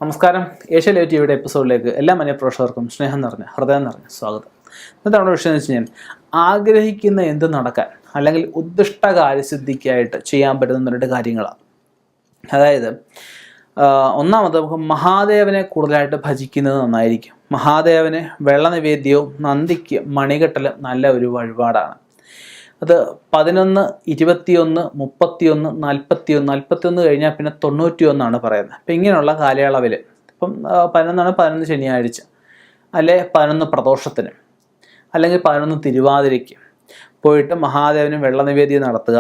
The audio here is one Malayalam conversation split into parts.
നമസ്കാരം. ഏഷ്യ ലൈവ് ടിവിയുടെ എപ്പിസോഡിലേക്ക് എല്ലാ മനഃപ്രേക്ഷകർക്കും സ്നേഹം നിറഞ്ഞ ഹൃദയം നിറഞ്ഞ സ്വാഗതം. ഇന്നത്തെ നമ്മുടെ വിഷയം എന്ന് വെച്ച് കഴിഞ്ഞാൽ ആഗ്രഹിക്കുന്ന എന്ത് നടക്കാൻ അല്ലെങ്കിൽ ഉദ്ദിഷ്ട കാര്യസിദ്ധിക്കായിട്ട് ചെയ്യാൻ പറ്റുന്ന രണ്ട് കാര്യങ്ങളാണ്. അതായത് ഒന്നാമത് നമുക്ക് മഹാദേവനെ കൂടുതലായിട്ട് ഭജിക്കുന്നത് നന്നായിരിക്കും. മഹാദേവന് വെള്ളനിവേദ്യവും നന്ദിക്ക് മണികെട്ടലും നല്ല ഒരു വഴിപാടാണ്. അത് 11, 21, 31, 41 കഴിഞ്ഞാൽ പിന്നെ 91 പറയുന്നത്. അപ്പം ഇങ്ങനെയുള്ള കാലയളവിൽ ഇപ്പം 11 11 ശനിയാഴ്ച, അല്ലെ 11 പ്രദോഷത്തിന്, അല്ലെങ്കിൽ 11 തിരുവാതിരയ്ക്ക് പോയിട്ട് മഹാദേവന് വെള്ളനിവേദ്യം നടത്തുക,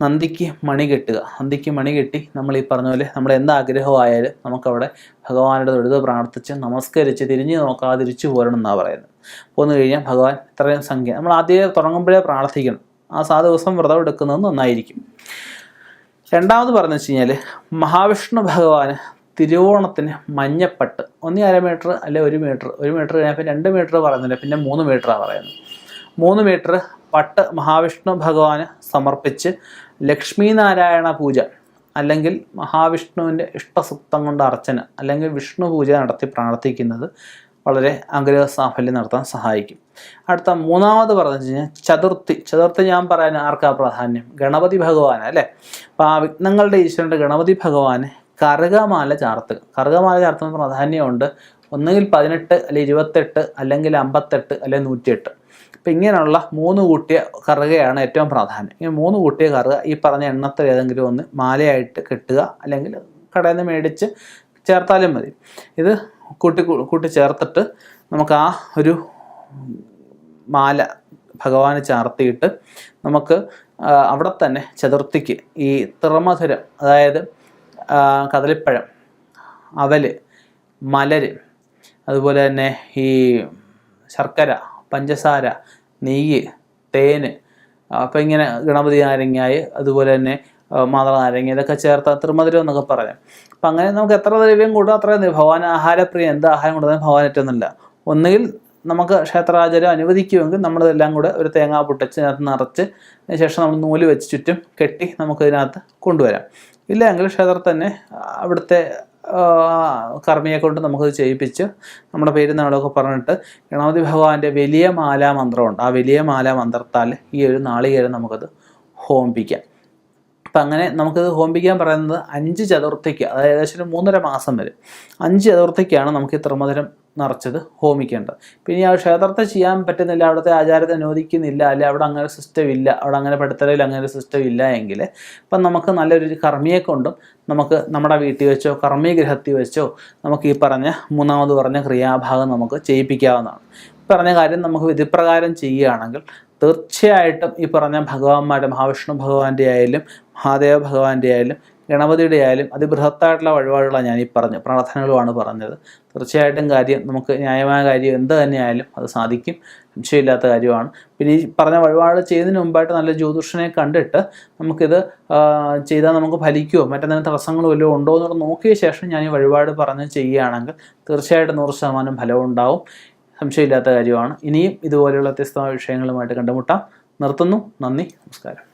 നന്ദിക്ക് മണി കെട്ടുക. നന്ദിക്ക് മണി കെട്ടി നമ്മൾ ഈ പറഞ്ഞ പോലെ നമ്മൾ എന്താഗ്രഹമായാലും നമുക്കവിടെ ഭഗവാനോട് തൊഴുത് പ്രാർത്ഥിച്ച് നമസ്കരിച്ച് തിരിഞ്ഞു നോക്കാതെ തിരിച്ചു പോരണം എന്നാണ് പറയുന്നത്. പോന്നു കഴിഞ്ഞാൽ ഭഗവാൻ ഇത്രയും സംഖ്യ നമ്മൾ ആദ്യം തുടങ്ങുമ്പോഴേ പ്രാർത്ഥിക്കണം. ആ ദിവസം വ്രതം എടുക്കുന്നത് നന്നായിരിക്കും. രണ്ടാമത് പറഞ്ഞു വെച്ച് കഴിഞ്ഞാൽ മഹാവിഷ്ണു ഭഗവാന് തിരുവോണത്തിന് മഞ്ഞപ്പട്ട് 1.5 മീറ്റർ അല്ലെ 1 മീറ്റർ, 1 മീറ്റർ കഴിഞ്ഞാൽ 2 മീറ്റർ പറയുന്നില്ല, പിന്നെ 3 മീറ്ററാണ് പറയുന്നത്. 3 മീറ്റർ പട്ട് മഹാവിഷ്ണു ഭഗവാന് സമർപ്പിച്ച് ലക്ഷ്മി നാരായണ പൂജ അല്ലെങ്കിൽ മഹാവിഷ്ണുവിൻ്റെ ഇഷ്ടസുക്തം കൊണ്ട് അർച്ചന അല്ലെങ്കിൽ വിഷ്ണു പൂജ നടത്തി പ്രാർത്ഥിക്കുന്നത് വളരെ ആഗ്രഹ സാഫല്യം നടത്താൻ സഹായിക്കും. അടുത്ത മൂന്നാമത് പറഞ്ഞു കഴിഞ്ഞാൽ ചതുർത്ഥി ഞാൻ പറയാൻ ആർക്കാ പ്രാധാന്യം? ഗണപതി ഭഗവാന് അല്ലേ. അപ്പോൾ ആ വിഘ്നങ്ങളുടെ ഈശ്വരൻ്റെ ഗണപതി ഭഗവാന് കറുകമാല ചാർത്തുക. കറുകമാല ചാർത്തുന്ന പ്രാധാന്യമുണ്ട്. ഒന്നുകിൽ 18 അല്ലെങ്കിൽ 28 അല്ലെങ്കിൽ 58 അല്ലെങ്കിൽ 108. അപ്പം ഇങ്ങനെയുള്ള 3 കൂട്ടിയ കറുകയാണ് ഏറ്റവും പ്രാധാന്യം. ഇങ്ങനെ 3 കൂട്ടിയ കറുക ഈ പറഞ്ഞ എണ്ണത്തിൽ ഏതെങ്കിലും ഒന്ന് മാലയായിട്ട് കെട്ടുക, അല്ലെങ്കിൽ കടയിൽ നിന്ന് മേടിച്ച് ചേർത്താലും മതി. ഇത് കൂട്ടി ചേർത്തിട്ട് നമുക്ക് ആ ഒരു മാല ഭഗവാന് ചാർത്തിയിട്ട് നമുക്ക് അവിടെ തന്നെ ചതുർത്ഥിക്ക് ഈ തിറമധുരം, അതായത് കദളിപ്പഴം, അവല്, മലര്, അതുപോലെ തന്നെ ഈ ശർക്കര, പഞ്ചസാര, നെയ്യ്, തേന്, അപ്പം ഇങ്ങനെ ഗണപതി നാരങ്ങായി, അതുപോലെ തന്നെ മാതള നാരങ്ങ, ഇതൊക്കെ ചേർത്ത് തിരുമധുരം എന്നൊക്കെ പറയാം. അപ്പം അങ്ങനെ നമുക്ക് എത്ര ദ്രവ്യം കൂട്ടുക അത്രയും ഭഗവാൻ ആഹാരപ്രിയ, എന്ത് ആഹാരം കൊടുത്താലും ഭഗവാൻ ഏറ്റവും നല്ല. ഒന്നുകിൽ നമുക്ക് ക്ഷേത്രാചാര്യം അനുവദിക്കുമെങ്കിൽ നമ്മളിതെല്ലാം കൂടെ ഒരു തേങ്ങാ പൊട്ടിച്ച് അതിനകത്ത് നിറച്ച് ശേഷം നമ്മൾ നൂല് വെച്ച് ചുറ്റും കെട്ടി നമുക്കിതിനകത്ത് കൊണ്ടുവരാം. ഇല്ലെങ്കിൽ ക്ഷേത്രത്തിൽ തന്നെ അവിടുത്തെ കർമ്മിയെ കൊണ്ട് നമുക്കത് ചെയ്യിപ്പിച്ച് നമ്മുടെ പേര് നാളൊക്കെ പറഞ്ഞിട്ട് ഗണപതി ഭഗവാന്റെ വലിയ മാലാ മന്ത്രമുണ്ട്. ആ വലിയ മാലാ മന്ത്രത്താൽ ഈ ഒരു നാളികേരം നമുക്കത് ഹോമിപ്പിക്കാം. അപ്പം അങ്ങനെ നമുക്കത് ഹോമിപ്പിക്കാൻ പറയുന്നത് 5 ചതുർത്ഥിക്ക്, അതായത് ഏകദേശം 3.5 മാസം വരെ 5 ചതുർത്ഥിക്കാണ് നമുക്ക് ഈ തിരുമധുരം നിറച്ചത് ഹോമിക്കേണ്ടത്. പിന്നെ ആ ക്ഷേത്രത്തെ ചെയ്യാൻ പറ്റുന്നില്ല, അവിടുത്തെ ആചാരത്തെ അനുവദിക്കുന്നില്ല, അല്ലെങ്കിൽ അവിടെ അങ്ങനെ ഒരു സിസ്റ്റം ഇല്ല, അവിടെ അങ്ങനെ പഠിത്തലയിൽ അങ്ങനെ ഒരു സിസ്റ്റം ഇല്ല എങ്കിൽ ഇപ്പം നമുക്ക് നല്ലൊരു കർമ്മിയെ കൊണ്ടും നമുക്ക് നമ്മുടെ വീട്ടിൽ വെച്ചോ കർമ്മീ ഗൃഹത്തിൽ വെച്ചോ നമുക്ക് ഈ പറഞ്ഞ മൂന്നാമത് പറഞ്ഞ ക്രിയാഭാഗം നമുക്ക് ചെയ്യിപ്പിക്കാവുന്നതാണ്. പറഞ്ഞ കാര്യം നമുക്ക് വിധിപ്രകാരം ചെയ്യുകയാണെങ്കിൽ തീർച്ചയായിട്ടും ഈ പറഞ്ഞ ഭഗവാന്മാരുടെ മഹാവിഷ്ണു ഭഗവാന്റെ ആയാലും മഹാദേവ ഭഗവാന്റെ ആയാലും ഗണപതിയുടെ ആയാലും അതിബൃഹത്തായിട്ടുള്ള വഴിപാടുകളാണ് ഞാൻ ഈ പറഞ്ഞ പ്രാർത്ഥനകളുമാണ് പറഞ്ഞത്. തീർച്ചയായിട്ടും കാര്യം നമുക്ക് ന്യായമായ കാര്യം എന്ത് തന്നെയായാലും അത് സാധിക്കും, സംശയമില്ലാത്ത കാര്യമാണ്. പിന്നെ ഈ പറഞ്ഞ വഴിപാട് ചെയ്യുന്നതിന് മുമ്പായിട്ട് നല്ല ജ്യോതിഷനെ കണ്ടിട്ട് നമുക്കിത് ചെയ്താൽ നമുക്ക് ഫലിക്കുമോ മറ്റെന്തെങ്കിലും തടസ്സങ്ങളോ വല്ലതും ഉണ്ടോ എന്നുള്ള നോക്കിയ ശേഷം ഞാൻ ഈ വഴിപാട് പറഞ്ഞ് ചെയ്യുകയാണെങ്കിൽ തീർച്ചയായിട്ടും 100% ഫലം ഉണ്ടാവും, സംശയമില്ലാത്ത കാര്യമാണ്. ഇനിയും ഇതുപോലെയുള്ള വ്യത്യസ്തമായ വിഷയങ്ങളുമായിട്ട് കണ്ടുമുട്ടാം. നിർത്തുന്നു. നന്ദി, നമസ്കാരം.